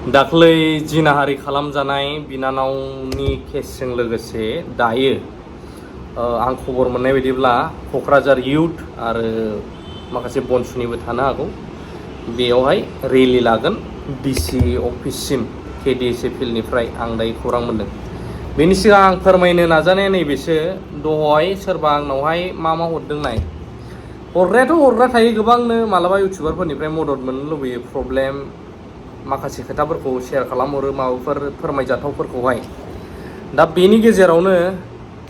दाख्लै जिनाहारि खालामजानाय बिनानावनि केसजों लोगोसे दायो आं खबर मोननाय बायदिब्ला क'क्राझार इउथ आरो माखासे बनसुनिबो थानो हागौ बेयावहाय रेलि लागोन डिसि अफिससिम केडिएसएफिलनिफ्राय आं दायो खौरां मोनदों। बेनि सिगां आं फोरमायनो नाजानाया नैबेसो दहाय सोरबा आंनावहाय मा हरदों नाय हरग्रायाथ' हरग्रा थायो गोबांनो मालाबा इउटुबारफोरनिफ्राय मदद मोननो लुबैयो प्रब्लेम माखासे खोथाफोरखौ शेयार खालामहरो माबाफोर फोरमायजाथावफोरखौहाय दा बेनि गेजेरावनो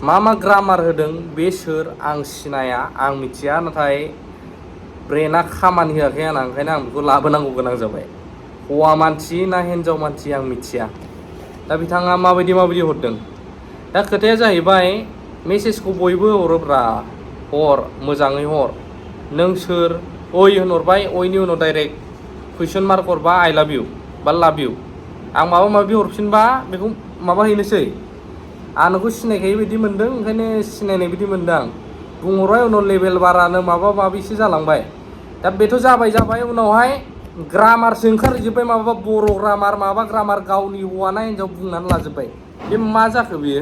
मा ग्रामार होदों बे सोर आं सिनाया आं मिथिया नाथाय ब्रेना खामानि होआखै आंना ओंखायनो आं बेखौ लाबोनांगौ गोनां जाबाय। हौवा मानसि ना हिन्जाव मानसि आं मिथिया दा बिथाङा माबायदि हरदों दा खोथाया जाहैबाय मेसेजखौ बयबो हरोब्रा हर मोजाङै हर नों सोर ओइ होनहरबाय ओइनि उनाव डाइरेक्ट कुइसन मार्क हरबा आइ लाभ इउ बा लाभ इउ आं माबा माबि हरफिनबा बेखौ माबा हैनोसै आं नोंखौ सिनायखायो बायदि मोनदों ओंखायनो सिनायनाय बायदि मोनदों आं बुंहरबाय उनाव लेभेल बारानो माबा माबिसो जालांबाय दा बेथ' जाबाय उनावहाय ग्रामारसो ओंखारहैजोब्बाय माबा बर' ग्रामार माबा ग्रामार गावनि हौवा ना हिन्जाव बुंनानै लाजोब्बाय बे मा जाखो बियो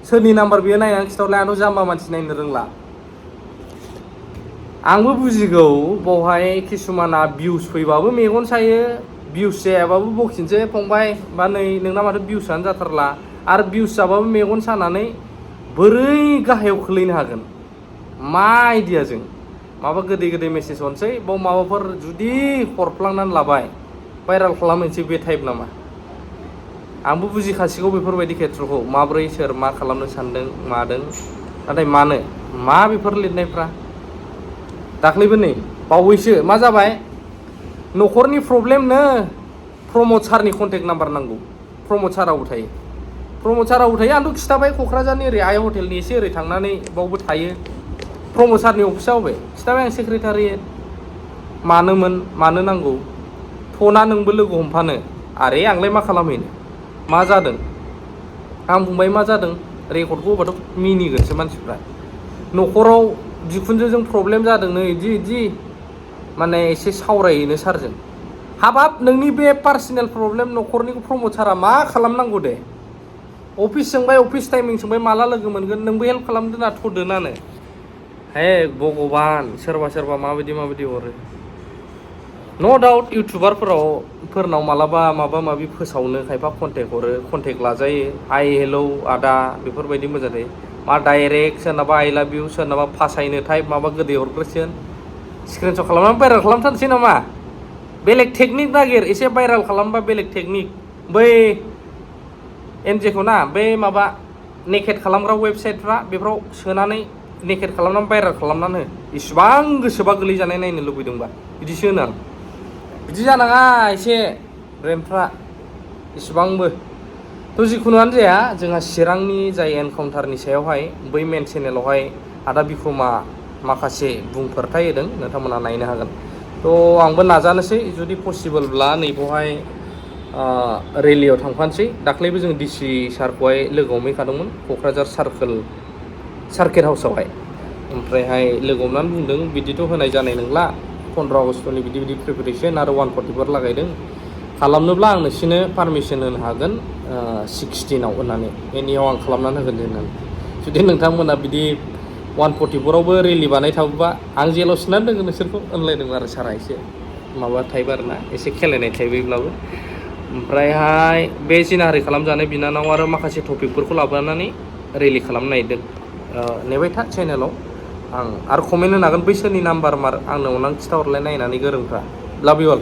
सोरनि नाम्बार बियो नायनानै खिथाहरलाय आंथ' जाम्बा मानसि नायनो रोंला आंबो बुजिगौ बावहाय किसुमाना भिउस फैबाबो मेगन सायो भिउस जायाबाबो बखिनोसै फंबाय बा नै नोंना माथो भिउसआनो जाथारला आरो भिउस जाबाबो मेगन सानानै बोरै गाहायाव खोलैनो हागोन मा आइडियाजों माबा गोदै मेसेज हरनोसै बाव माबाफोर जुदि हरफ्लांनानै लाबाय भाइराल खालामनोसै बे टाइप नामा आंबो बुजिखासिगौ बेफोरबायदि खेत्रखौ माब्रै सोर मा खालामनो सानदों मादों नाथाय मानो मा बेफोर लिरनायफ्रा दाख्लैबो नै बावैसो मा जाबाय न'खरनि प्रब्लेमनो प्रमद सारनि कन्टेक्ट नाम्बार नांगौ प्रमद सारावबो थायो आंथ' खिथाबाय क'क्राझारनि ओरै आइ हटेलनि एसे ओरै थांनानै बावबो थायो प्रमद सारनि अफिसाव बे खिथाबाय आं सेक्रेटारियेट मानो नांगौ फना नोंबो लोगो हमफानो आरे आंलाय मा खालामहैनो मा जादों आं बुंबाय मा जादों रेकर्डखौ होबाथ' मिनिगोनसो मानसिफ्रा न'खराव बिखुनजोजों प्रब्लेम जादोंनो इदि माने एसे सावरायहैनो सारजों हाबाब नोंनि बे पार्सनेल प्रब्लेम न'खरनिखौ प्रमद सारा मा खालामनांगौ दे अफिस सोंबाय अफिस टाइमिं सोंबाय माला लोगो मोनगोन नोंबो हेल्प खालामदो ना थ'दोनानो हे भगबान सोरबा माबायदि हरो न' डाउट इउटुबारफोरनाव मालाबा माबा माबि फोसावनो खायफा कन्टेक्ट हरो कन्टेक्ट लाजायो हाय हेलौ आदा बेफोरबायदि मोजां जायो मा डाइरेक्ट सोरनाबा आइ लाभ इउ सोरनाबा फासायनो टाइप माबा गोदै हरग्रोसिगोन स्क्रिनशट खालामनानै भाइराल खालामथारनोसै नामा बेलेग टेकनिक नागिर एसे भाइराल खालामबा बेलेग टेकनिक बै एनजेखौ ना बै माबा नेकेट खालामग्रा वेबसाइटफ्रा बेफोराव सोनानै नेकेट खालामनानै भाइराल खालामनानै हो इसिबां गोसोबा गोलैजानाय नायनो लुबैदोंबा बिदिसो होनो आं बिदि जानाङा एसे ब्रेनफ्रा इसिबांबो थ' जिखुनुआनो जाया जोंहा चिरांनि जाय एनकाउन्टारनि सायावहाय बै मेन चेनेलावहाय आदा बिक्रमा माखासे बुंफोरथाय होदों नोंथांमोना नायनो हागोन थ' आंबो नाजानोसै जुदि पसिबोलब्ला नैबावहाय रेलियाव थांफानोसै दाख्लैबो जों डिसि सारखौहाय लोगो हमहैखादोंमोन क'क्राझार सार्किट हाउसावहाय ओमफ्रायहाय लोगो हमनानै बुंदों बिदिथ' होनाय जानाय नंला 15 आगस्टनि बिदि प्रिपेरेसन आरो 144 लागायदों खालामनोब्ला आं नोंसिनो पारमिसन होनो हागोन 16आव होननानै एनियाव आं खालामनानै होगोन होननानै जुदि नोंथांमोना बिदि 144आवबो रेलि बानायथाबोबा आं जेलाव सोनानै दोनगोन नोंसोरखौ होनलायदों आरो सारा एसे माबा टाइप आरोना एसे खेलायनाय टाइपैब्लाबो ओमफ्रायहाय बे जिनाहारि खालामजानाय बिनानाव आरो माखासे टपिकफोरखौ लाबोनानै रेलि खालामनो नागिरदों नेबाय था चेनेलाव आं आरो कमेन्ट होनो हागोन बैसोरनि नाम्बार मार आंनो अननानै खिथाहरलाय नायनानै गोरोंफ्रा लाभ इउ अल।